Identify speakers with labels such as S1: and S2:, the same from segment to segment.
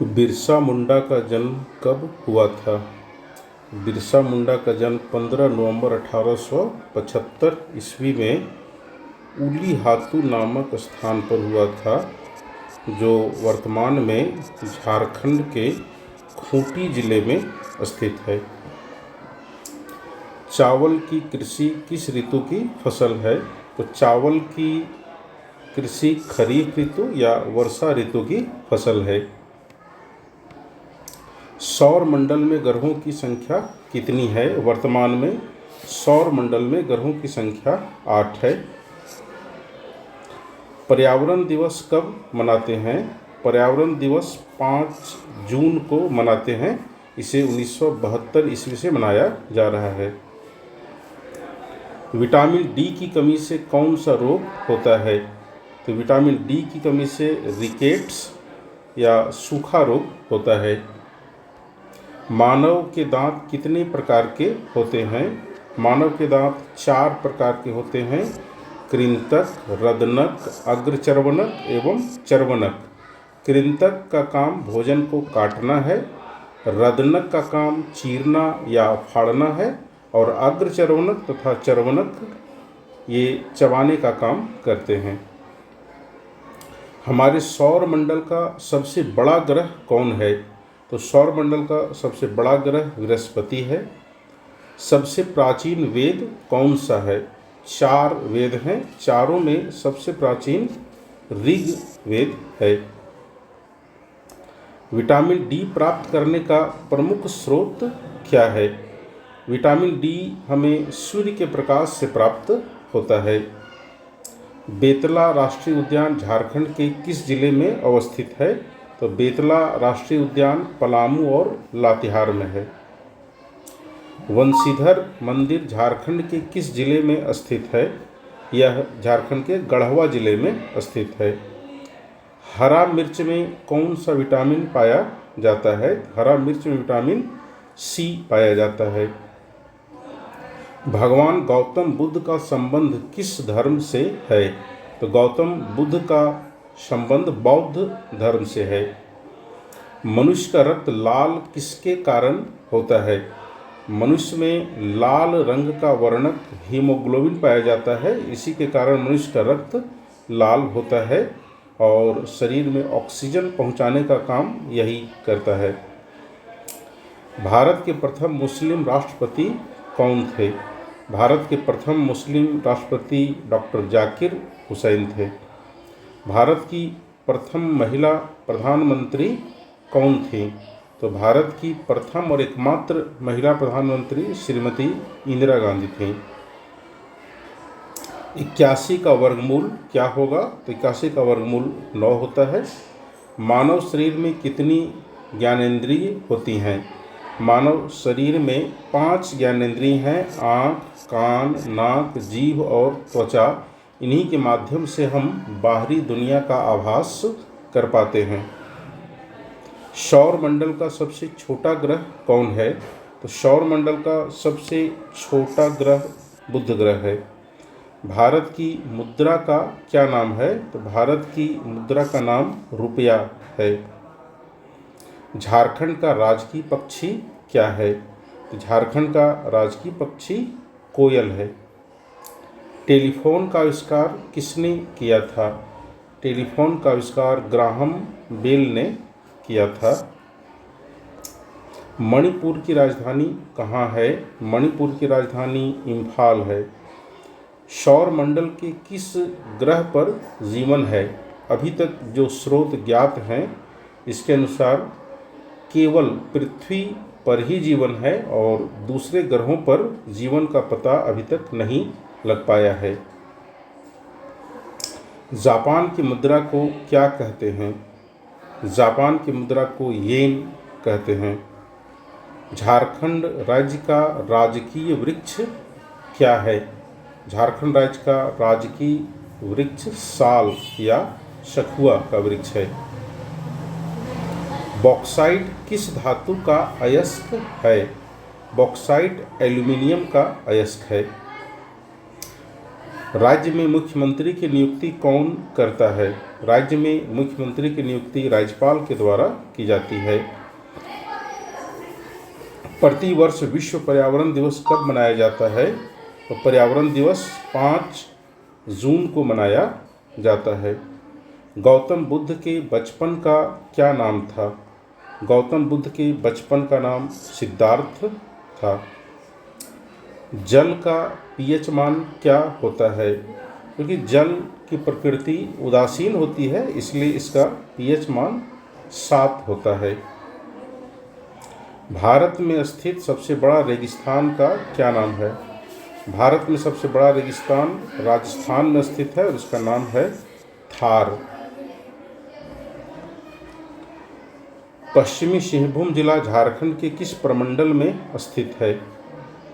S1: बिरसा मुंडा का जन्म कब हुआ था? बिरसा मुंडा का जन्म 15 नवंबर 1875 ईस्वी में उलीहातू नामक स्थान पर हुआ था, जो वर्तमान में झारखंड के खूंटी जिले में स्थित है। चावल की कृषि किस ऋतु की फसल है? तो चावल की कृषि खरीफ ऋतु या वर्षा ऋतु की फसल है। सौर मंडल में ग्रहों की संख्या कितनी है? वर्तमान में सौर मंडल में ग्रहों की संख्या 8 है। पर्यावरण दिवस कब मनाते हैं? पर्यावरण दिवस 5 जून को मनाते हैं। इसे 1972 ईस्वी से मनाया जा रहा है। विटामिन डी की कमी से कौन सा रोग होता है? तो विटामिन डी की कमी से रिकेट्स या सूखा रोग होता है। मानव के दांत कितने प्रकार के होते हैं? मानव के दांत 4 प्रकार के होते हैं: कृंतक, रदनक, अग्रचर्वनक एवं चर्वनक। कृंतक का काम भोजन को काटना है, रदनक का काम चीरना या फाड़ना है, और अग्रचर्वनक तथा चर्वनक ये चबाने का काम करते हैं। हमारे सौर मंडल का सबसे बड़ा ग्रह कौन है? तो सौर मंडल का सबसे बड़ा ग्रह बृहस्पति है। सबसे प्राचीन वेद कौन सा है? 4 वेद हैं। चारों में सबसे प्राचीन ऋग वेद है। विटामिन डी प्राप्त करने का प्रमुख स्रोत क्या है? विटामिन डी हमें सूर्य के प्रकाश से प्राप्त होता है। बेतला राष्ट्रीय उद्यान झारखंड के किस जिले में अवस्थित है? तो बेतला राष्ट्रीय उद्यान पलामू और लातेहार में है। वंशीधर मंदिर झारखंड के किस जिले में स्थित है? यह झारखंड के गढ़वा जिले में स्थित है। हरा मिर्च में कौन सा विटामिन पाया जाता है? हरा मिर्च में विटामिन सी पाया जाता है। भगवान गौतम बुद्ध का संबंध किस धर्म से है? तो गौतम बुद्ध का संबंध बौद्ध धर्म से है। मनुष्य का रक्त लाल किसके कारण होता है? मनुष्य में लाल रंग का वर्णक हीमोग्लोबिन पाया जाता है। इसी के कारण मनुष्य का रक्त लाल होता है और शरीर में ऑक्सीजन पहुंचाने का काम यही करता है। भारत के प्रथम मुस्लिम राष्ट्रपति कौन थे? भारत के प्रथम मुस्लिम राष्ट्रपति डॉक्टर जाकिर हुसैन थे। भारत की प्रथम महिला प्रधानमंत्री कौन थी? तो भारत की प्रथम और एकमात्र महिला प्रधानमंत्री श्रीमती इंदिरा गांधी थी। 81 का वर्गमूल क्या होगा? तो 81 का वर्गमूल 9 होता है। मानव शरीर में कितनी ज्ञानेंद्रिय होती हैं? मानव शरीर में 5 ज्ञानेंद्रिय हैं: आँख, कान, नाक, जीभ और त्वचा। इन्हीं के माध्यम से हम बाहरी दुनिया का आभास कर पाते हैं। सौर मंडल का सबसे छोटा ग्रह कौन है? तो सौर मंडल का सबसे छोटा ग्रह बुध ग्रह है। भारत की मुद्रा का क्या नाम है? तो भारत की मुद्रा का नाम रुपया है। झारखंड का राजकीय पक्षी क्या है? तो झारखंड का राजकीय पक्षी कोयल है। टेलीफोन का आविष्कार किसने किया था? टेलीफोन का आविष्कार ग्राहम बेल ने किया था। मणिपुर की राजधानी कहाँ है? मणिपुर की राजधानी इम्फाल है। सौर मंडल के किस ग्रह पर जीवन है? अभी तक जो स्रोत ज्ञात हैं इसके अनुसार केवल पृथ्वी पर ही जीवन है और दूसरे ग्रहों पर जीवन का पता अभी तक नहीं लग पाया है। जापान की मुद्रा को क्या कहते हैं? जापान की मुद्रा को येन कहते हैं। झारखंड राज्य का राजकीय वृक्ष क्या है? झारखंड राज्य का राजकीय वृक्ष साल या सखुआ का वृक्ष है। बॉक्साइट किस धातु का अयस्क है? बॉक्साइट एल्यूमिनियम का अयस्क है। राज्य में मुख्यमंत्री की नियुक्ति कौन करता है? राज्य में मुख्यमंत्री की नियुक्ति राज्यपाल के द्वारा की जाती है। प्रतिवर्ष विश्व पर्यावरण दिवस कब मनाया जाता है? तो पर्यावरण दिवस 5 जून को मनाया जाता है। गौतम बुद्ध के बचपन का क्या नाम था? गौतम बुद्ध के बचपन का नाम सिद्धार्थ था। जल का पीएच मान क्या होता है? क्योंकि जल की प्रकृति उदासीन होती है, इसलिए इसका पीएच मान 7 होता है। भारत में स्थित सबसे बड़ा रेगिस्तान का क्या नाम है? भारत में सबसे बड़ा रेगिस्तान राजस्थान में स्थित है और इसका नाम है थार। पश्चिमी सिंहभूम जिला झारखंड के किस प्रमंडल में स्थित है?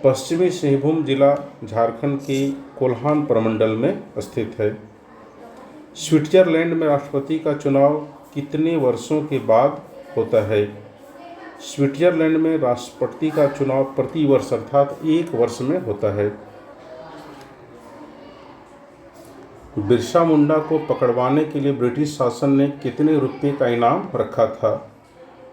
S1: पश्चिमी सिंहभूम जिला झारखंड के कोल्हान प्रमंडल में स्थित है। स्विट्जरलैंड में राष्ट्रपति का चुनाव कितने वर्षों के बाद होता है? स्विट्जरलैंड में राष्ट्रपति का चुनाव प्रति वर्ष अर्थात 1 वर्ष में होता है। बिरसा मुंडा को पकड़वाने के लिए ब्रिटिश शासन ने कितने रुपये का इनाम रखा था?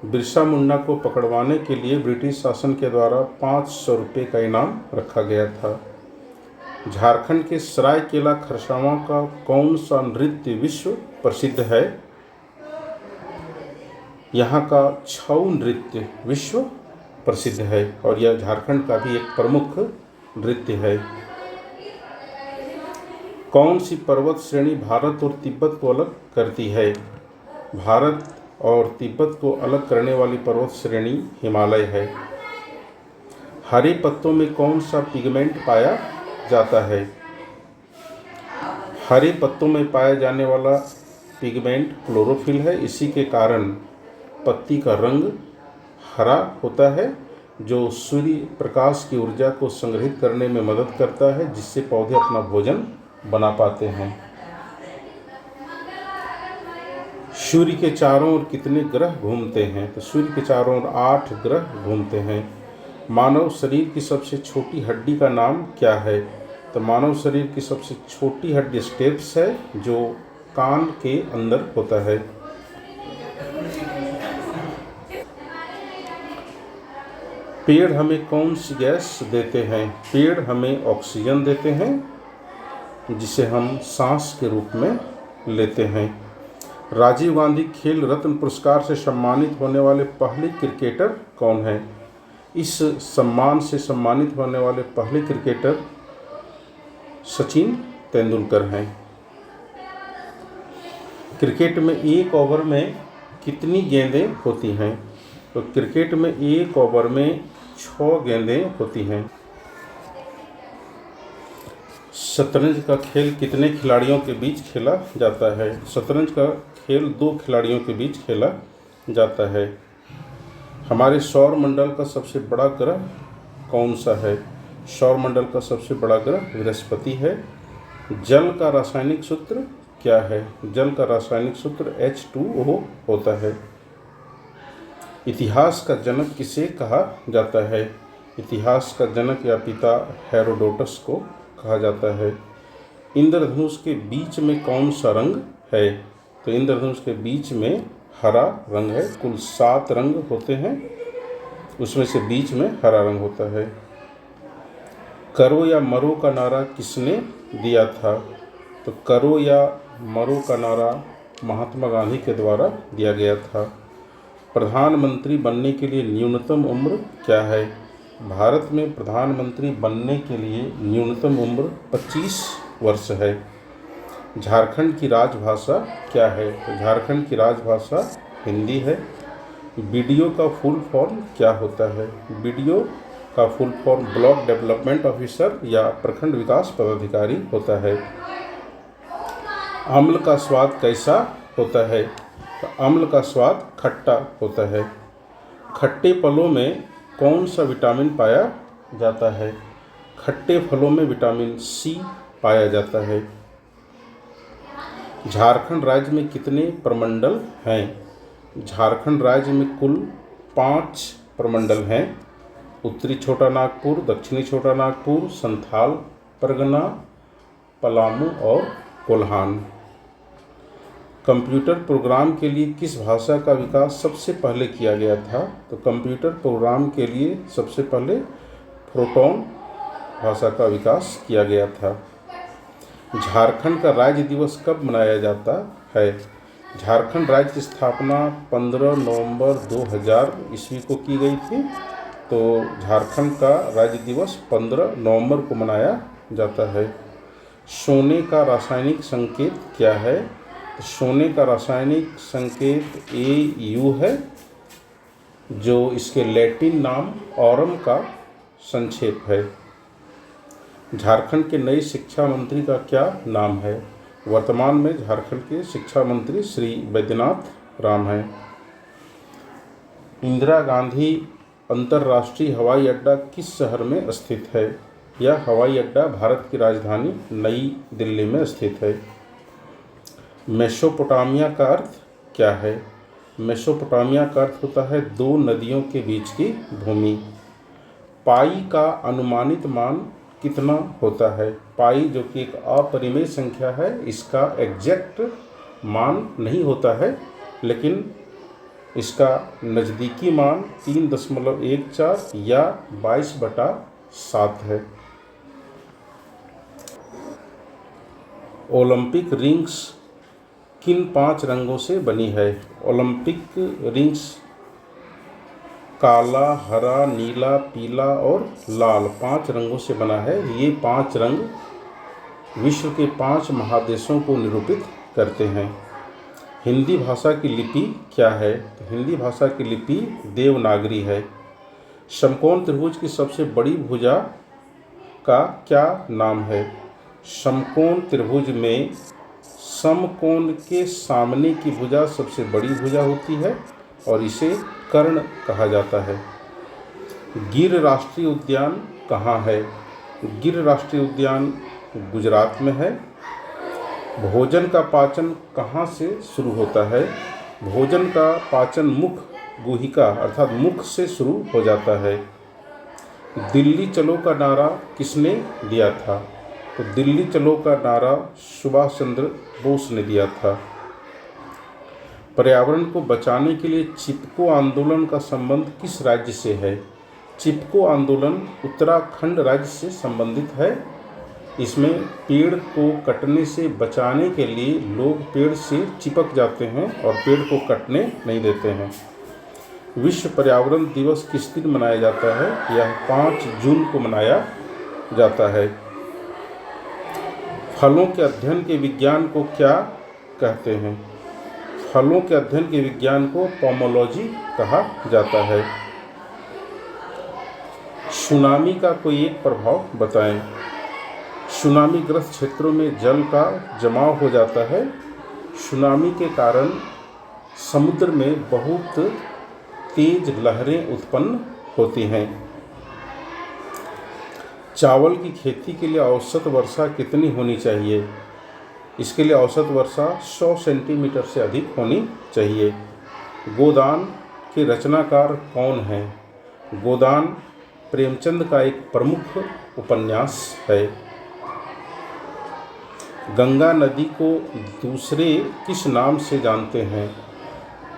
S1: बिरसा मुंडा को पकड़वाने के लिए ब्रिटिश शासन के द्वारा 500 रुपये का इनाम रखा गया था। झारखंड के सरायकेला खरसावां का कौन सा नृत्य विश्व प्रसिद्ध है? यहाँ का छऊ नृत्य विश्व प्रसिद्ध है और यह झारखंड का भी एक प्रमुख नृत्य है। कौन सी पर्वत श्रेणी भारत और तिब्बत को अलग करती है? भारत और तिब्बत को अलग करने वाली पर्वत श्रेणी हिमालय है। हरे पत्तों में कौन सा पिगमेंट पाया जाता है? हरे पत्तों में पाया जाने वाला पिगमेंट क्लोरोफिल है। इसी के कारण पत्ती का रंग हरा होता है, जो सूर्य प्रकाश की ऊर्जा को संग्रहित करने में मदद करता है, जिससे पौधे अपना भोजन बना पाते हैं। सूर्य के चारों ओर कितने ग्रह घूमते हैं? तो सूर्य के चारों ओर 8 ग्रह घूमते हैं। मानव शरीर की सबसे छोटी हड्डी का नाम क्या है? तो मानव शरीर की सबसे छोटी हड्डी स्टेप्स है, जो कान के अंदर होता है। पेड़ हमें कौन सी गैस देते हैं? पेड़ हमें ऑक्सीजन देते हैं, जिसे हम सांस के रूप में लेते हैं। राजीव गांधी खेल रत्न पुरस्कार से सम्मानित होने वाले पहले क्रिकेटर कौन हैं? इस सम्मान से सम्मानित होने वाले पहले क्रिकेटर सचिन तेंदुलकर हैं। क्रिकेट में 1 ओवर में कितनी गेंदें होती हैं? तो क्रिकेट में 1 ओवर में 6 गेंदें होती हैं। शतरंज का खेल कितने खिलाड़ियों के बीच खेला जाता है? शतरंज का खेल 2 खिलाड़ियों के बीच खेला जाता है। हमारे सौर मंडल का सबसे बड़ा ग्रह कौन सा है? सौर मंडल का सबसे बड़ा ग्रह बृहस्पति है। जल का रासायनिक सूत्र क्या है? जल का रासायनिक सूत्र H2O होता है। इतिहास का जनक किसे कहा जाता है? इतिहास का जनक या पिता हेरोडोटस को कहा जाता है। इंद्रधनुष के बीच में कौन सा रंग है? तो इंद्रधनुष के बीच में हरा रंग है। कुल 7 रंग होते हैं, उसमें से बीच में हरा रंग होता है। करो या मरो का नारा किसने दिया था? तो करो या मरो का नारा महात्मा गांधी के द्वारा दिया गया था। प्रधानमंत्री बनने के लिए न्यूनतम उम्र क्या है? भारत में प्रधानमंत्री बनने के लिए न्यूनतम उम्र 25 वर्ष है। झारखंड की राजभाषा क्या है? तो झारखंड की राजभाषा हिंदी है। बीडीओ का फुल फॉर्म क्या होता है? बीडीओ का full form block development officer या प्रखंड विकास पदाधिकारी होता है। अम्ल का स्वाद कैसा होता है? तो अम्ल का स्वाद खट्टा होता है। खट्टे फलों में कौन सा विटामिन पाया जाता है? खट्टे फलों में विटामिन सी पाया जाता है। झारखंड राज्य में कितने प्रमंडल हैं? झारखंड राज्य में कुल 5 प्रमंडल हैं। उत्तरी छोटा नागपुर, दक्षिणी छोटा नागपुर, संथाल परगना, पलामू और कोल्हान। कंप्यूटर प्रोग्राम के लिए किस भाषा का विकास सबसे पहले किया गया था? तो कंप्यूटर प्रोग्राम के लिए सबसे पहले फोरट्रॉन भाषा का विकास किया गया था। झारखंड का राज्य दिवस कब मनाया जाता है? झारखंड राज्य की स्थापना 15 नवंबर 2000 ईस्वी को की गई थी। तो झारखंड का राज्य दिवस 15 नवंबर को मनाया जाता है। सोने का रासायनिक संकेत क्या है? तो सोने का रासायनिक संकेत Au है, जो इसके लैटिन नाम ऑरम का संक्षेप है। झारखंड के नए शिक्षा मंत्री का क्या नाम है? वर्तमान में झारखंड के शिक्षा मंत्री श्री बैद्यनाथ राम हैं। इंदिरा गांधी अंतर्राष्ट्रीय हवाई अड्डा किस शहर में स्थित है? यह हवाई अड्डा भारत की राजधानी नई दिल्ली में स्थित है। मेसोपोटामिया का अर्थ क्या है? मेसोपोटामिया का अर्थ होता है दो नदियों के बीच की भूमि। पाई का अनुमानित मान कितना होता है? पाई जो कि एक अपरिमेय संख्या है, इसका एग्जैक्ट मान नहीं होता है, लेकिन इसका नज़दीकी मान 3.14 या 22/7 है। ओलंपिक रिंग्स किन 5 रंगों से बनी है? ओलंपिक रिंग्स काला, हरा, नीला, पीला और लाल 5 रंगों से बना है। ये 5 रंग विश्व के 5 महादेशों को निरूपित करते हैं। हिंदी भाषा की लिपि क्या है? तो हिंदी भाषा की लिपि देवनागरी है। समकोण त्रिभुज की सबसे बड़ी भुजा का क्या नाम है? समकोण त्रिभुज में समकोण के सामने की भुजा सबसे बड़ी भुजा होती है और इसे कर्ण कहा जाता है। गिर राष्ट्रीय उद्यान कहाँ है? गिर राष्ट्रीय उद्यान गुजरात में है। भोजन का पाचन कहाँ से शुरू होता है? भोजन का पाचन मुख गुहिका अर्थात मुख से शुरू हो जाता है। दिल्ली चलो का नारा किसने दिया था? तो दिल्ली चलो का नारा सुभाष चंद्र बोस ने दिया था। पर्यावरण को बचाने के लिए चिपको आंदोलन का संबंध किस राज्य से है? चिपको आंदोलन उत्तराखंड राज्य से संबंधित है। इसमें पेड़ को कटने से बचाने के लिए लोग पेड़ से चिपक जाते हैं और पेड़ को कटने नहीं देते हैं। विश्व पर्यावरण दिवस किस दिन मनाया जाता है? यह 5 जून को मनाया जाता है। फलों के अध्ययन के विज्ञान को क्या कहते हैं? फलों के अध्ययन के विज्ञान को पोमोलॉजी कहा जाता है। सुनामी का कोई एक प्रभाव बताएं। सुनामीग्रस्त क्षेत्रों में जल का जमाव हो जाता है। सुनामी के कारण समुद्र में बहुत तेज लहरें उत्पन्न होती हैं। चावल की खेती के लिए औसत वर्षा कितनी होनी चाहिए? इसके लिए औसत वर्षा 100 सेंटीमीटर से अधिक होनी चाहिए। गोदान के रचनाकार कौन हैं? गोदान प्रेमचंद का एक प्रमुख उपन्यास है। गंगा नदी को दूसरे किस नाम से जानते हैं?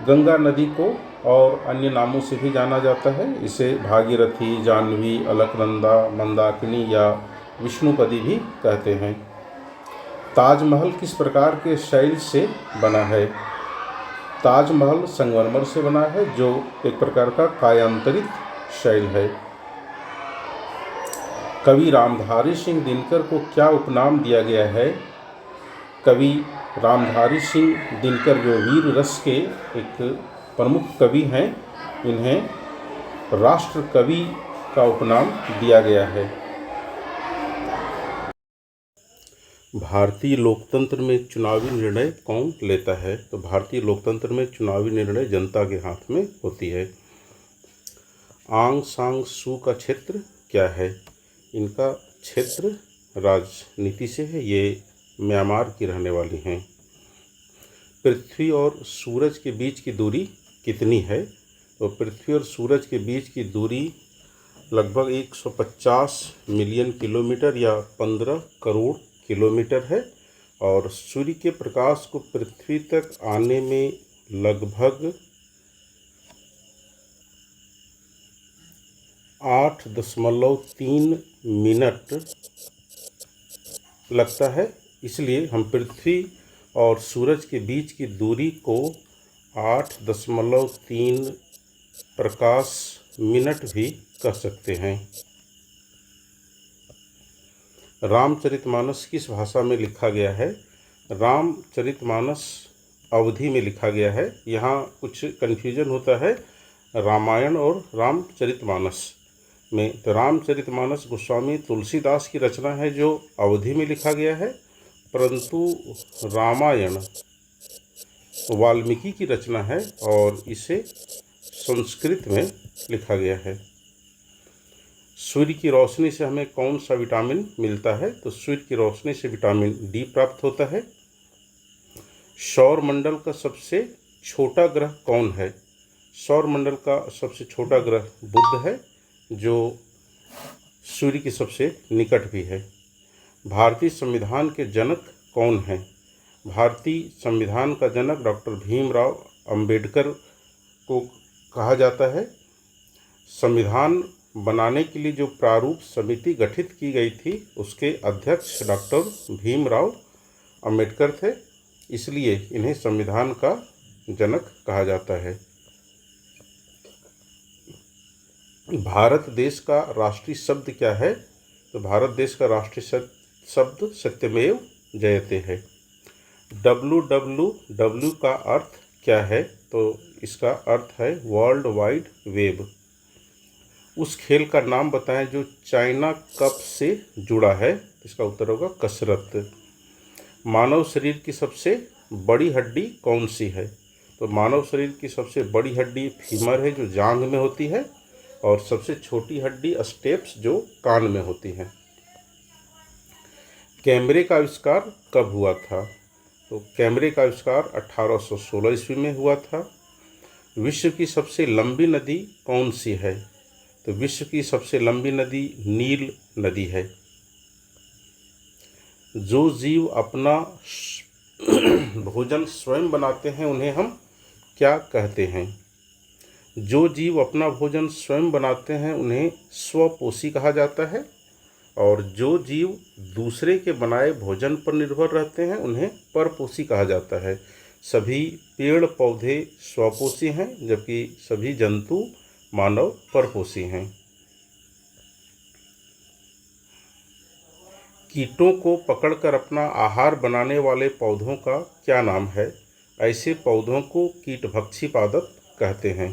S1: गंगा नदी को और अन्य नामों से भी जाना जाता है। इसे भागीरथी, जाह्नवी, अलकनंदा, मंदाकिनी या विष्णुपदी भी कहते हैं। ताजमहल किस प्रकार के शैल से बना है? ताजमहल संगमरमर से बना है, जो एक प्रकार का कायांतरित शैल है। कवि रामधारी सिंह दिनकर को क्या उपनाम दिया गया है? कवि रामधारी सिंह दिनकर जो वीर रस के एक प्रमुख कवि हैं, इन्हें राष्ट्र कवि का उपनाम दिया गया है। भारतीय लोकतंत्र में चुनावी निर्णय कौन लेता है? तो भारतीय लोकतंत्र में चुनावी निर्णय जनता के हाथ में होती है। आंग सांग सू का क्षेत्र क्या है? इनका क्षेत्र राजनीति से है। ये म्यांमार की रहने वाली हैं। पृथ्वी और सूरज के बीच की दूरी कितनी है? तो पृथ्वी और सूरज के बीच की दूरी लगभग 150 मिलियन किलोमीटर या 15 करोड़ किलोमीटर है और सूर्य के प्रकाश को पृथ्वी तक आने में लगभग 8.3 मिनट लगता है। इसलिए हम पृथ्वी और सूरज के बीच की दूरी को 8.3 प्रकाश मिनट भी कह सकते हैं। रामचरितमानस किस भाषा में लिखा गया है? रामचरितमानस अवधी में लिखा गया है। यहाँ कुछ कन्फ्यूजन होता है रामायण और रामचरितमानस में। तो रामचरितमानस गोस्वामी तुलसीदास की रचना है जो अवधी में लिखा गया है, परंतु रामायण वाल्मीकि की रचना है और इसे संस्कृत में लिखा गया है। सूर्य की रोशनी से हमें कौन सा विटामिन मिलता है? तो सूर्य की रोशनी से विटामिन डी प्राप्त होता है। सौर मंडल का सबसे छोटा ग्रह कौन है? सौर मंडल का सबसे छोटा ग्रह बुध है, जो सूर्य के सबसे निकट भी है। भारतीय संविधान के जनक कौन हैं? भारतीय संविधान का जनक डॉक्टर भीमराव अंबेडकर को कहा जाता है। संविधान बनाने के लिए जो प्रारूप समिति गठित की गई थी उसके अध्यक्ष डॉक्टर भीमराव अंबेडकर थे, इसलिए इन्हें संविधान का जनक कहा जाता है। भारत देश का राष्ट्रीय शब्द क्या है? तो भारत देश का राष्ट्रीय शब्द सत्यमेव जयते है। WWW का अर्थ क्या है? तो इसका अर्थ है वर्ल्ड वाइड वेब। उस खेल का नाम बताएं जो चाइना कप से जुड़ा है। इसका उत्तर होगा कसरत। मानव शरीर की सबसे बड़ी हड्डी कौन सी है? तो मानव शरीर की सबसे बड़ी हड्डी फीमर है जो जांघ में होती है, और सबसे छोटी हड्डी स्टेप्स जो कान में होती है। कैमरे का आविष्कार कब हुआ था? तो कैमरे का आविष्कार 1816 ईस्वी में हुआ था। विश्व की सबसे लंबी नदी कौन सी है? तो विश्व की सबसे लंबी नदी नील नदी है। जो जीव अपना भोजन स्वयं बनाते हैं उन्हें हम क्या कहते हैं? जो जीव अपना भोजन स्वयं बनाते हैं उन्हें स्वपोषी कहा जाता है, और जो जीव दूसरे के बनाए भोजन पर निर्भर रहते हैं उन्हें परपोषी कहा जाता है। सभी पेड़ पौधे स्वपोषी हैं, जबकि सभी जंतु मानव परपोषी हैं। कीटों को पकड़कर अपना आहार बनाने वाले पौधों का क्या नाम है? ऐसे पौधों को कीटभक्षी पादप कहते हैं।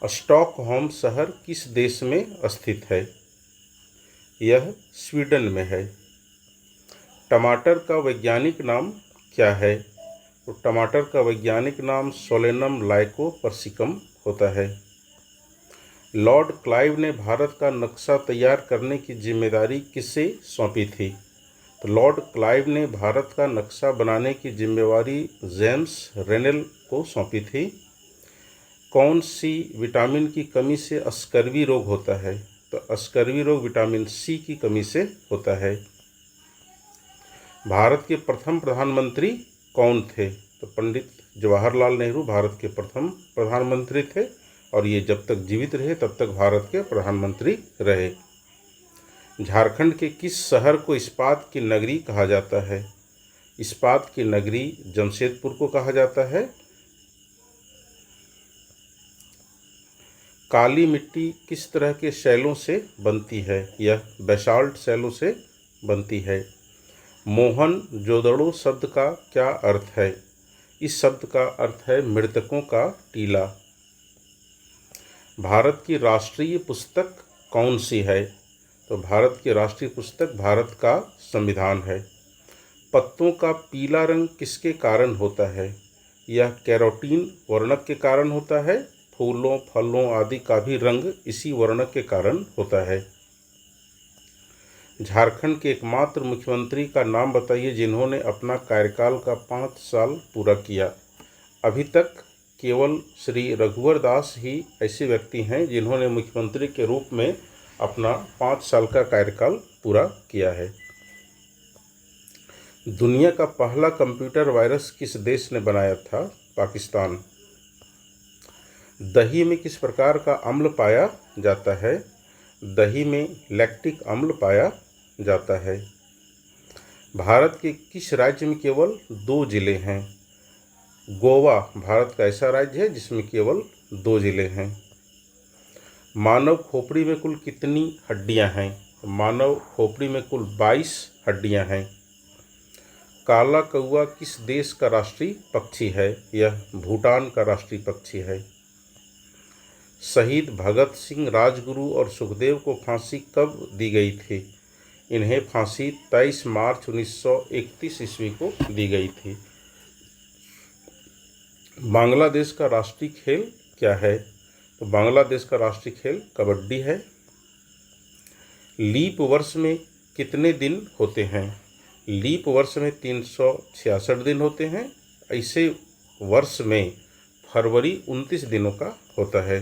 S1: स्टॉकहोम शहर किस देश में स्थित है? यह स्वीडन में है। टमाटर का वैज्ञानिक नाम क्या है? तो टमाटर का वैज्ञानिक नाम सोलेनम लाइकोपर्सिकम होता है। लॉर्ड क्लाइव ने भारत का नक्शा तैयार करने की जिम्मेदारी किसे सौंपी थी? तो लॉर्ड क्लाइव ने भारत का नक्शा बनाने की जिम्मेवारी जेम्स रेनेल को सौंपी थी। कौन सी विटामिन की कमी से स्कर्वी रोग होता है? तो स्कर्वी रोग विटामिन सी की कमी से होता है। भारत के प्रथम प्रधानमंत्री कौन थे? तो पंडित जवाहरलाल नेहरू भारत के प्रथम प्रधानमंत्री थे, और ये जब तक जीवित रहे तब तक भारत के प्रधानमंत्री रहे। झारखंड के किस शहर को इस्पात की नगरी कहा जाता है? इस्पात की नगरी जमशेदपुर को कहा जाता है। काली मिट्टी किस तरह के शैलों से बनती है? यह बेसाल्ट शैलों से बनती है। मोहन जोदड़ो शब्द का क्या अर्थ है? इस शब्द का अर्थ है मृतकों का टीला। भारत की राष्ट्रीय पुस्तक कौन सी है? तो भारत की राष्ट्रीय पुस्तक भारत का संविधान है। पत्तों का पीला रंग किसके कारण होता है? यह कैरोटीन वर्णक के कारण होता है। फूलों फलों आदि का भी रंग इसी वर्णक के कारण होता है। झारखंड के एकमात्र मुख्यमंत्री का नाम बताइए जिन्होंने अपना कार्यकाल का 5 साल पूरा किया। अभी तक केवल श्री रघुवर दास ही ऐसे व्यक्ति हैं जिन्होंने मुख्यमंत्री के रूप में अपना 5 साल का कार्यकाल पूरा किया है। दुनिया का पहला कंप्यूटर वायरस किस देश ने बनाया था? पाकिस्तान। दही में किस प्रकार का अम्ल पाया जाता है? दही में लैक्टिक अम्ल पाया जाता है। भारत के किस राज्य में केवल 2 जिले हैं? गोवा भारत का ऐसा राज्य है जिसमें केवल 2 जिले हैं। मानव खोपड़ी में कुल कितनी हड्डियां हैं? मानव खोपड़ी में कुल 22 हड्डियां हैं। काला कौवा किस देश का राष्ट्रीय पक्षी है? यह भूटान का राष्ट्रीय पक्षी है। शहीद भगत सिंह, राजगुरु और सुखदेव को फांसी कब दी गई थी? इन्हें फांसी 23 मार्च 1931 ईस्वी को दी गई थी। बांग्लादेश का राष्ट्रीय खेल क्या है? तो बांग्लादेश का राष्ट्रीय खेल कबड्डी है। लीप वर्ष में कितने दिन होते हैं? लीप वर्ष में 366 दिन होते हैं। ऐसे वर्ष में फरवरी 29 दिनों का होता है।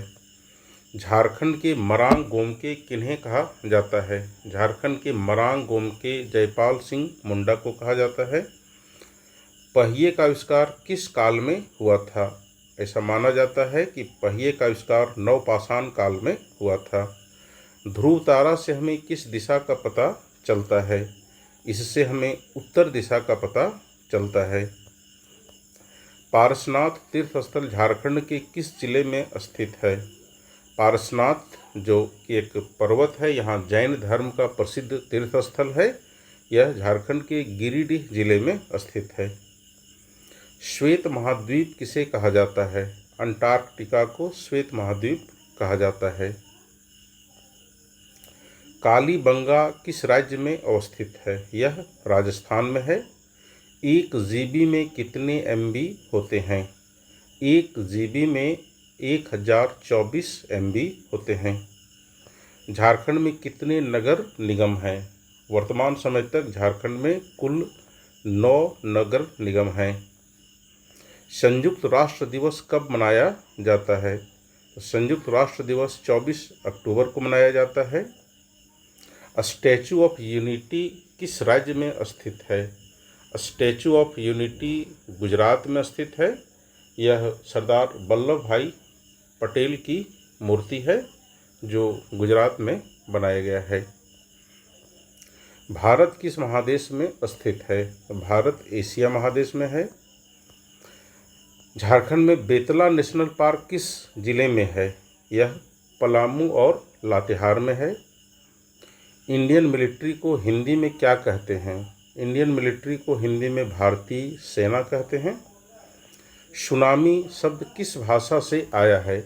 S1: झारखंड के मरांग गोमके किन्हें कहा जाता है? झारखंड के मरांग गोमके जयपाल सिंह मुंडा को कहा जाता है। पहिए का आविष्कार किस काल में हुआ था? ऐसा माना जाता है कि पहिए का आविष्कार नवपाषाण काल में हुआ था। ध्रुव तारा से हमें किस दिशा का पता चलता है? इससे हमें उत्तर दिशा का पता चलता है। पारसनाथ तीर्थ स्थल झारखंड के किस जिले में स्थित है? पारसनाथ जो कि एक पर्वत है, यहाँ जैन धर्म का प्रसिद्ध तीर्थ स्थल है। यह झारखंड के गिरिडीह जिले में स्थित है। श्वेत महाद्वीप किसे कहा जाता है? अंटार्कटिका को श्वेत महाद्वीप कहा जाता है। कालीबंगा किस राज्य में अवस्थित है? यह राजस्थान में है। 1 GB में कितने MB होते हैं? 1 GB में 1024 MB होते हैं। झारखंड में कितने नगर निगम हैं? वर्तमान समय तक झारखंड में कुल 9 नगर निगम हैं। संयुक्त राष्ट्र दिवस कब मनाया जाता है? संयुक्त राष्ट्र दिवस 24 अक्टूबर को मनाया जाता है। स्टैचू ऑफ यूनिटी किस राज्य में स्थित है? स्टैचू ऑफ यूनिटी गुजरात में स्थित है। यह सरदार वल्लभ भाई पटेल की मूर्ति है जो गुजरात में बनाया गया है। भारत किस महादेश में स्थित है? भारत एशिया महादेश में है। झारखंड में बेतला नेशनल पार्क किस जिले में है? यह पलामू और लातेहार में है। इंडियन मिलिट्री को हिंदी में क्या कहते हैं? इंडियन मिलिट्री को हिंदी में भारतीय सेना कहते हैं। सुनामी शब्द किस भाषा से आया है?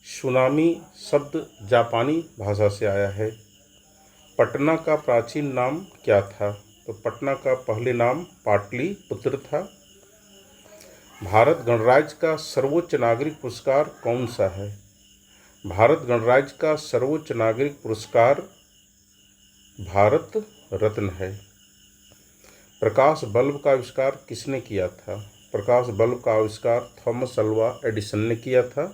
S1: सुनामी शब्द जापानी भाषा से आया है। पटना का प्राचीन नाम क्या था? तो पटना का पहले नाम पाटलिपुत्र था। भारत गणराज्य का सर्वोच्च नागरिक पुरस्कार कौन सा है? भारत गणराज्य का सर्वोच्च नागरिक पुरस्कार भारत रत्न है। प्रकाश बल्ब का आविष्कार किसने किया था? प्रकाश बल्ब का आविष्कार थॉमस अल्वा एडिसन ने किया था।